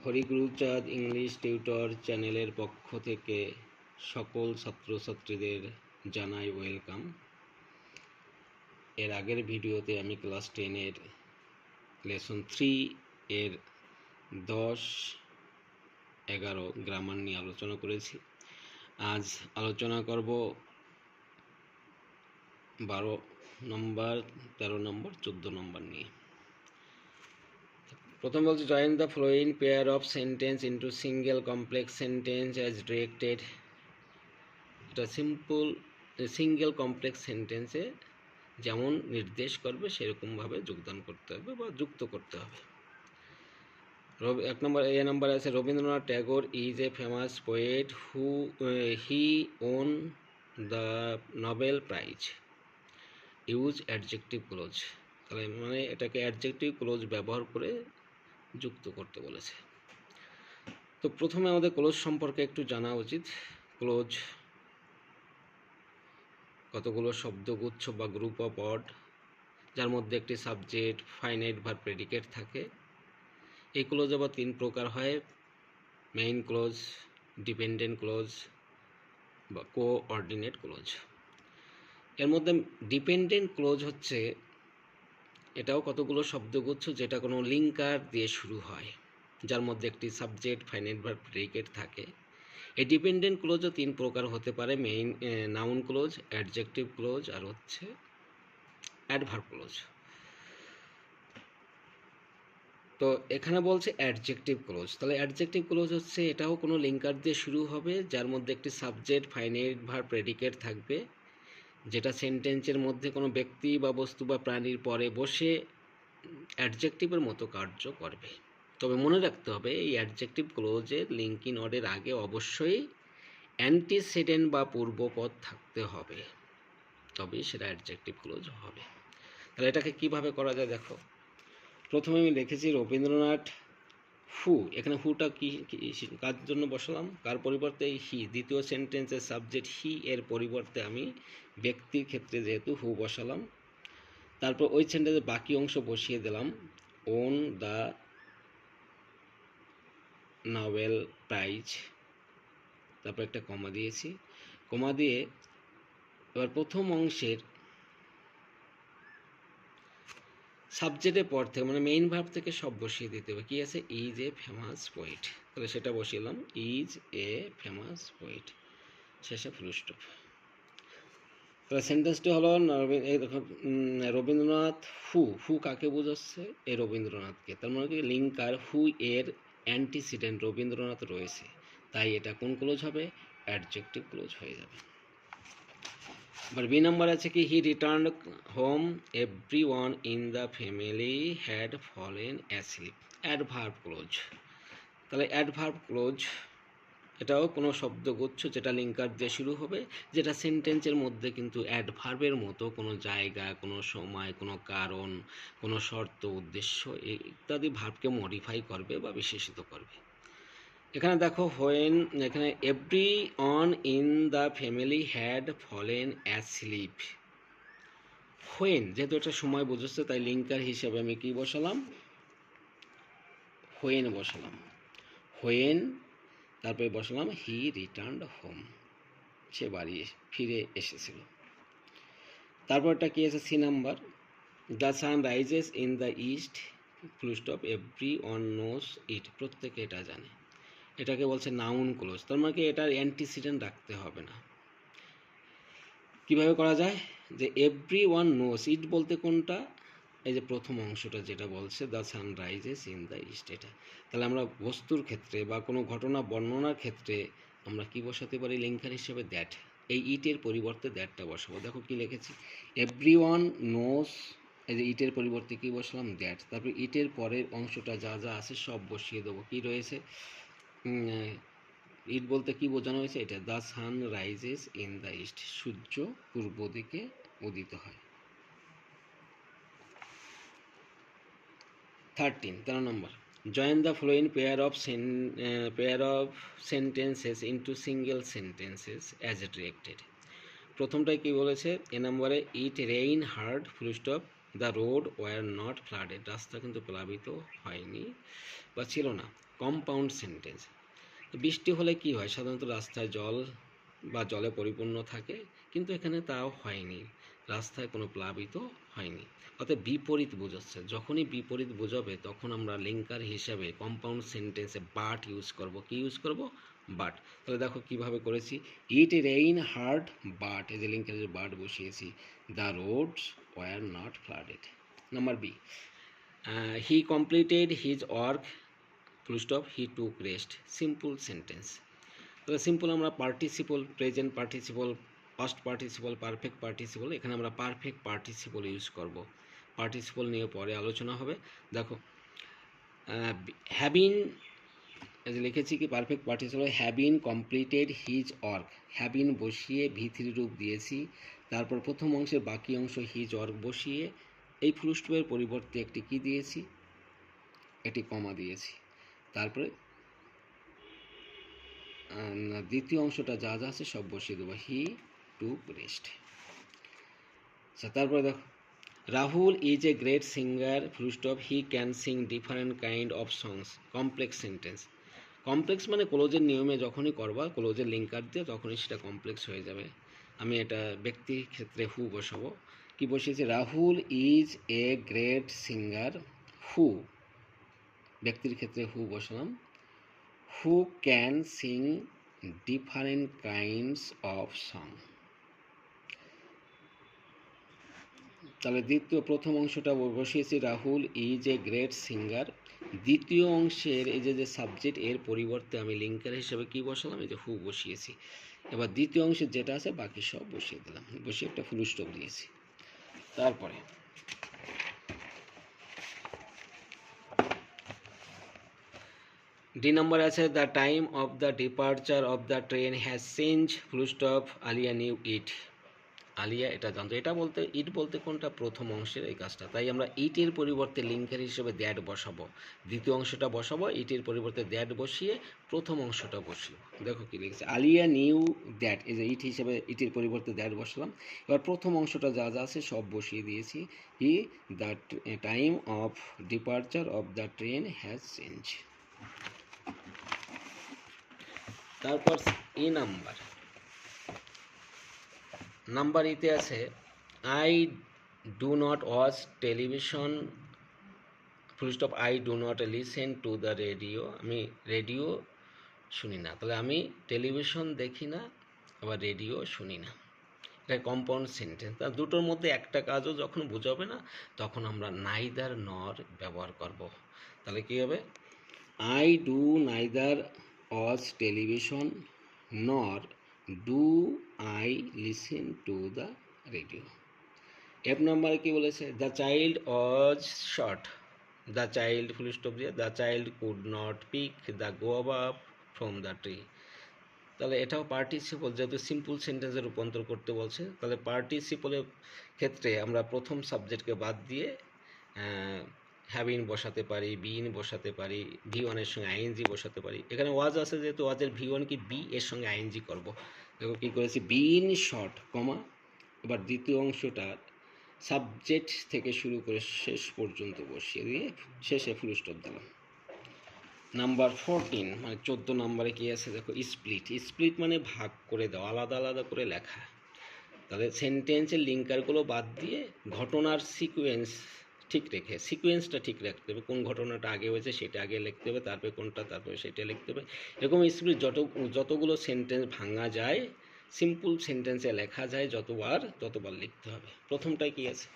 Hariguruchand English tutor চ্যানেলের পক্ষ থেকে সকল ছাত্রছাত্রীদের জানাই ওয়েলকাম। এর আগের ভিডিওতে আমি ক্লাস 10-এর লেসন 3 এর 10-11 গ্রামার নিয়ে আলোচনা করেছি। আজ আলোচনা করব 12 নম্বর, 13 নম্বর, 14 নম্বর নিয়ে। প্রথম বলছে join the following pair of sentence into single complex sentence as directed. এটা সিঙ্গেল কমপ্লেক্স সেন্টেন্সে যেমন নির্দেশ করবে সেরকমভাবে যোগদান করতে হবে বা যুক্ত করতে হবে। এক নম্বর নাম্বার আছে Rabindranath Tagore is a famous poet he won the Nobel prize. Use adjective clause. তাহলে মানে এটাকে অ্যাডজেক্টিভ ক্লোজ ব্যবহার করে যুক্ত করতে বলেছে। তো প্রথমে আমাদের ক্লোজ সম্পর্কে একটু জানা উচিত। ক্লোজ কতগুলো শব্দগুচ্ছ বা গ্রুপ অফ ওয়ার্ড যার মধ্যে একটি সাবজেক্ট, ফাইনাইট ভার্ব, প্রেডিকেট থাকে। এই ক্লোজ আবার 3 প্রকার হয়: মেইন ক্লোজ, ডিপেন্ডেন্ট ক্লোজ বা কোঅর্ডিনেট ক্লোজ। এর মধ্যে ডিপেন্ডেন্ট ক্লোজ হচ্ছে এটাও কতগুলো শব্দগুচ্ছ যেটা কোনো লিঙ্কার দিয়ে শুরু হয়, যার মধ্যে একটি সাবজেক্ট, ফাইনাইট ভার্ব, প্রেডিকেট থাকে। এই ডিপেন্ডেন্ট ক্লোজও 3 প্রকার হতে পারে: main noun clause, adjective clause আর হচ্ছে অ্যাডভার্ব ক্লোজ। তো এখানে বলছে অ্যাডজেক্টিভ ক্লোজ। তাহলে অ্যাডজেক্টিভ ক্লোজ হচ্ছে এটাও কোনো লিঙ্কার দিয়ে শুরু হবে, যার মধ্যে একটি সাবজেক্ট, ফাইনাইট ভার্ব, প্রেডিকেট থাকবে, যেটা সেন্টেন্সের মধ্যে কোনো ব্যক্তি বা বস্তু বা প্রাণীর পরে বসে অ্যাডজেক্টিভের মতো কার্য করবে। তবে মনে রাখতে হবে এই অ্যাডজেক্টিভ ক্লোজের লিঙ্কিং ওয়ার্ডের আগে অবশ্যই অ্যান্টিসিডেন্ট বা পূর্বপদ থাকতে হবে, তবেই সেটা অ্যাডজেক্টিভ ক্লোজ হবে। তাহলে এটাকে কিভাবে করা যায় দেখো। প্রথমে আমি লিখেছি রবীন্দ্রনাথ হু। এখানে হুটা কি কার জন্য বসালাম? কার পরিবর্তে হি। দ্বিতীয় সেন্টেন্সের সাবজেক্ট হি এর পরিবর্তে আমি ব্যক্তির ক্ষেত্রে যেহেতু হু বসালাম। তারপর ওই সেন্টেন্সের বাকি অংশ বসিয়ে দিলাম ওন দ্য নোবেল প্রাইজ। তারপর একটা কমা দিয়েছি। কমা দিয়ে এবার প্রথম অংশের সাবজেক্টের পর থেকে মানে মেইন ভার্ব থেকে সব বসিয়ে দিতে হবে। কি আছে? Is a famous poet. তাহলে সেটা বসিলাম, ইজ এ ফেমাস পোয়েট, শেষে ফুল স্টপ। তাহলে সেন্টেন্সটি হলো রবীন্দ্রনাথ হু কাকে বোঝাচ্ছে? এই রবীন্দ্রনাথকে। তার মানে কি লিঙ্কার হু এর অ্যান্টিসিডেন্ট রবীন্দ্রনাথ রয়েছে, তাই এটা কোন ক্লোজ হবে? অ্যাডজেক্টিভ ক্লোজ হয়ে যাবে। এবার বি নাম্বার আছে কি he returned home everyone in the family had fallen asleep. Adverb clause. তাহলে অ্যাডভার্ব ক্লোজ এটাও কোনো শব্দগুচ্ছ যেটা লিঙ্কার দিয়ে শুরু হবে, যেটা সেন্টেন্সের মধ্যে কিন্তু অ্যাডভার্বের মতো কোনো জায়গা, কোনো সময়, কোনো কারণ, কোনো শর্ত, উদ্দেশ্য ইত্যাদি ভার্বকে মডিফাই করবে বা বিশেষিত করবে। এখানে দেখো হোয়েন, এখানে every on in the family had fallen asleep. When যেহেতু একটা সময় বোঝাচ্ছে, তাই লিঙ্কার হিসেবে আমি কি বসালাম? হোয়েন বসালাম। হোয়েন, তারপরে বসালাম হি রিটার্নড হোম, সে বাড়ি ফিরে এসেছিল। তারপরটা কি আছে? C number, the sun rises in the east full stop every one knows it. প্রত্যেকে এটা জানে। এটাকে বলছে নাউন ক্লোজ। তার মানে এটার অ্যান্টিসিডেন্ট রাখতে হবে না। কিভাবে করা যায়? যে এভরি ওয়ান নোস ইট বলতে কোনটা? এই যে প্রথম অংশটা যেটা বলছে the sun rises in the east, এটা। তাহলে আমরা বস্তুর ক্ষেত্রে বা কোনো ঘটনা বর্ণনার ক্ষেত্রে আমরা কি বসাতে পারি লিঙ্কার হিসেবে? দ্যাট। এই ইটের পরিবর্তে দ্যাটটা বসাবো। দেখো কি লিখেছি, এভরি ওয়ান নোস, এই যে ইটের পরিবর্তে কি বসালাম? দ্যাট। তারপর ইটের পরের অংশটা যা যা আছে সব বসিয়ে দেবো। কি রয়েছে? ইট বলতে কি বোঝানো হয়েছে? এটা the sun rises in the east, সূর্য পূর্ব দিকে উদিত হয়। 13 number, join the following pair of sentences into single sentences as directed. প্রথমটাই কি বলেছে? এ নম্বরে it rain hard full stop the road were not flooded. রাস্তা কিন্তু প্লাবিত হয়নি বা ছিল না। Compound sentence. বৃষ্টি হলে কি হয়, সাধারণত রাস্তায় জল বা জলে পরিপূর্ণ থাকে, কিন্তু এখানে তাও হয়নি, রাস্তায় কোনো প্লাবিত হয়নি। অর্থাৎ বিপরীত বোঝাচ্ছে, যখনই বিপরীত বোঝাবে তখন আমরা লিঙ্কার হিসাবে কম্পাউন্ড সেন্টেন্সে বাট ইউজ করব। কি ইউজ করব? বাট। তাহলে দেখো কিভাবে করেছি, ইট রেইন হার্ড বাট, এই যে লিঙ্কের যে বাট বসিয়েছি, the roads were not flooded. Number B, he completed his work full stop, he took rest. Simple sentence. তাহলে সিম্পল আমরা participle, present participle, past participle, perfect participle, এখানে আমরা পারফেক্ট পার্টিসিপল ইউজ করব। পার্টিসিপল নিয়ে পরে আলোচনা হবে। দেখো হ্যাভিন, লিখেছি কি perfect participle, having completed his work, having বসিয়ে ভি3 রূপ দিয়েছি, তারপর প্রথম অংশের বাকি অংশ হিজ ওয়ার্ক বসিয়ে এই ফুল স্টপের পরিবর্তে একটি কি দিয়েছি, একটি কমা দিয়েছি, তারপরে দ্বিতীয় অংশটা যা যা আছে সব বসিয়ে দেবো, হি টুক রেস্ট। আচ্ছা, তারপরে দেখো Rahul is a great singer full stop, he can sing different kind of songs. Complex sentence. Complex মানে ক্লোজের নিয়মে যখনই করবা, ক্লোজের লিঙ্কার দিয়ে তখনই সেটা কমপ্লেক্স হয়ে যাবে। আমি এটা ব্যক্তির ক্ষেত্রে হু বসাবো। কি বসিয়েছি, Rahul is a great singer, who ব্যক্তির ক্ষেত্রে হু বসালাম, who can sing different kinds of song. তাহলে প্রথম অংশটা বসিয়েছি Rahul is a great singer, দ্বিতীয় অংশের এই যে সাবজেক্ট এর পরিবর্তে আমি লিঙ্কার হিসেবে কি বসালাম, এই যে হু বসিয়েছি। এবার দ্বিতীয় অংশের যেটা আছে বাকি সব বসিয়ে দিলাম, বসিয়ে একটা ফুল স্টপ দিয়েছি। তারপরে ডি নাম্বার আছে, the time of the departure of the train has change full stop, Alia knew it. Alia এটা জানতো, এটা বলতে ইট বলতে কোনটা, প্রথম অংশের এই কাজটা, তাই আমরা ইটের পরিবর্তে লিঙ্কের হিসেবে দ্যাট বসাবো, দ্বিতীয় অংশটা বসাবো, ইটের পরিবর্তে দ্যাট বসিয়ে প্রথম অংশটা বসিয়ে। দেখো কি লিখেছে, আলিয়া নিউ দ্যাট, এই যে ইট হিসেবে ইটের পরিবর্তে দ্যাট বসালাম। এবার প্রথম অংশটা যা যা আছে সব বসিয়ে দিয়েছি, he the time of departure of the train has change. তারপর ই নাম্বার ইতে আছে, I do not watch television full stop, I do not listen to the radio, আমি রেডিও শুনি না। তাহলে আমি টেলিভিশন দেখি না, আবার রেডিও শুনি না। এটা কম্পাউন্ড সেন্টেন্স। তা দুটোর মধ্যে একটা কাজও যখন বোঝাবে না তখন আমরা নাইদার নর ব্যবহার করব। তাহলে কী হবে, I do neither watch television nor do I listen to the radio. F নাম্বারে কী বলেছে, the child was short, the child full stop দিয়ে, the child could not pick the guava from the tree. তাহলে এটাও participle, যেহেতু simple সেন্টেন্সে রূপান্তর করতে বলছে, তাহলে পার্টিসিপলের ক্ষেত্রে আমরা প্রথম সাবজেক্টকে বাদ দিয়ে হ্যাভিন বসাতে পারি, বিন বসাতে পারি, ভি ওয়ানের সঙ্গে আইএনজি বসাতে পারি। এখানে ওয়াজ আছে যেহেতু ওয়াজের ভি ওয়ান কি বি এর সঙ্গে আইএনজি করব। দেখো কী করেছি, বিন শর্ট কমা, এবার দ্বিতীয় অংশটা সাবজেক্ট থেকে শুরু করে শেষ পর্যন্ত বসিয়ে দিয়ে শেষে ফুল স্টপ দিলাম। নাম্বার 14 মানে 14 নম্বরে কী আছে দেখো, স্প্লিট। স্প্লিট মানে ভাগ করে দেওয়া, আলাদা আলাদা করে লেখা। তাহলে সেন্টেন্সের লিঙ্কারগুলো বাদ দিয়ে ঘটনার সিকোয়েন্স ঠিক রেখে, সিকোয়েন্সটা ঠিক রাখতে হবে, কোন ঘটনাটা আগে হয়েছে সেটা আগে লিখতে হবে, তারপরে কোনটা তারপরে সেটা লিখতে হবে। এরকম স্প্লিট যতগুলো সেন্টেন্স ভাঙা যায়, সিম্পল সেন্টেন্সে লেখা যায় ততবার লিখতে হবে। প্রথমটায় কি আছে,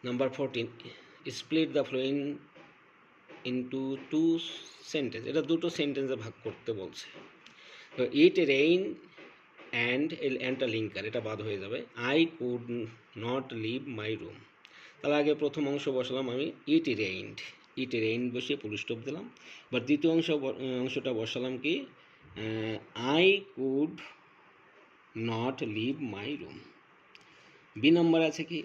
number 14, split the flowing into two sentence. এটা দুটো সেন্টেন্সে ভাগ করতে বলছে। তো ইট রেইন অ্যান্ডটা লিঙ্কার, এটা বাদ হয়ে যাবে। I could not leave my room. তাহলে আগে প্রথম অংশ বসালাম আমি, ইট রেইনড বসিয়ে ফুল স্টপ দিলাম। এবার দ্বিতীয় অংশটা বসালাম কি, I could not leave my room. B number আছে কি,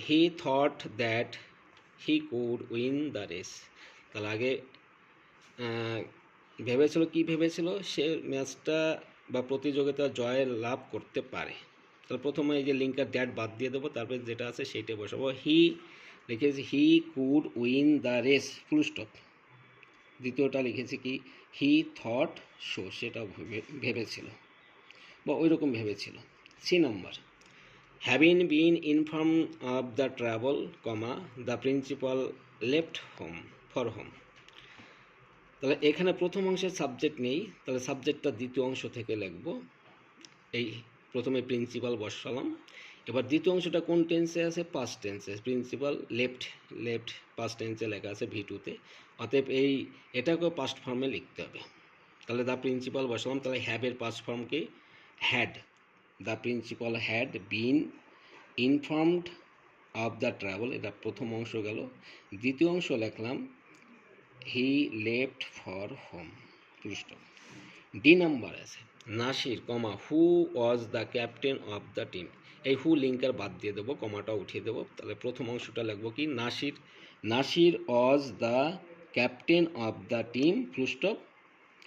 he thought that he could win the race. তাহলে আগে ভেবেছিল, কি ভেবেছিল, সে ম্যাচটা বা প্রতিযোগিতা জয় লাভ করতে পারে। তাহলে প্রথমে এই যে লিঙ্কার দ্যাট বাদ দিয়ে দেবো, তারপরে যেটা আছে সেইটা বসাবো। হি লিখেছি হি could win the race full stop. দ্বিতীয়টা লিখেছি কি হি থট সো, সেটা ভেবেছিল বা ওই রকম ভেবেছিল। C number, having been inform of the travel comma the principal left home for home. তাহলে এখানে প্রথম অংশের সাবজেক্ট নেই, তাহলে সাবজেক্টটা দ্বিতীয় অংশ থেকে লিখব। এই প্রথমে প্রিন্সিপাল বসালাম। এবার দ্বিতীয় অংশটা কোন টেন্সে আছে? পাস্ট টেন্সে। প্রিন্সিপাল লেফট পাস্ট টেন্সে লেখা আছে V2-তে, অতএব এটাকেও পাস্ট ফর্মে লিখতে হবে। তাহলে দ্য প্রিন্সিপাল বসালাম, তাহলে হ্যাভের পাস্ট ফর্ম কি? Had. The principal had been informed of the travel, এটা প্রথম অংশ গেল। দ্বিতীয় অংশ লিখলাম হি লেফট ফর হোম, পুরস্কার। ডি নাম্বার আছে Nasir comma who was the captain of the team. এই হু লিঙ্কার বাদ দিয়ে দেবো, কমাটা উঠিয়ে দেবো। তাহলে প্রথম অংশটা লিখবো কি নাসির ওয়াজ the captain of the team, full stop.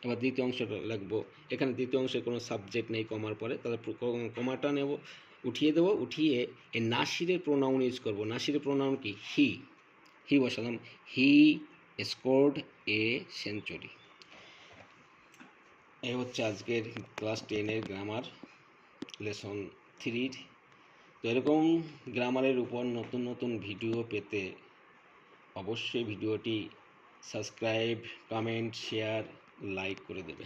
এবার দ্বিতীয় অংশটা লিখবো, এখানে দ্বিতীয় অংশে কোনো সাবজেক্ট নেই কমার পরে, তাহলে কমাটা নেব, উঠিয়ে দেবো। উঠিয়ে এই নাসিরের প্রোনাউন ইউজ করবো। নাসিরের প্রোনাউন কি? হি বসালাম, হি স্কোরড এ সেঞ্চুরি। এই হচ্ছে আজকের ক্লাস 10-এর গ্রামার লেসন 3। তো এরকম গ্রামারের উপর নতুন নতুন ভিডিও পেতে অবশ্যই ভিডিওটি সাবস্ক্রাইব, কমেন্ট, শেয়ার, লাইক করে দেবে।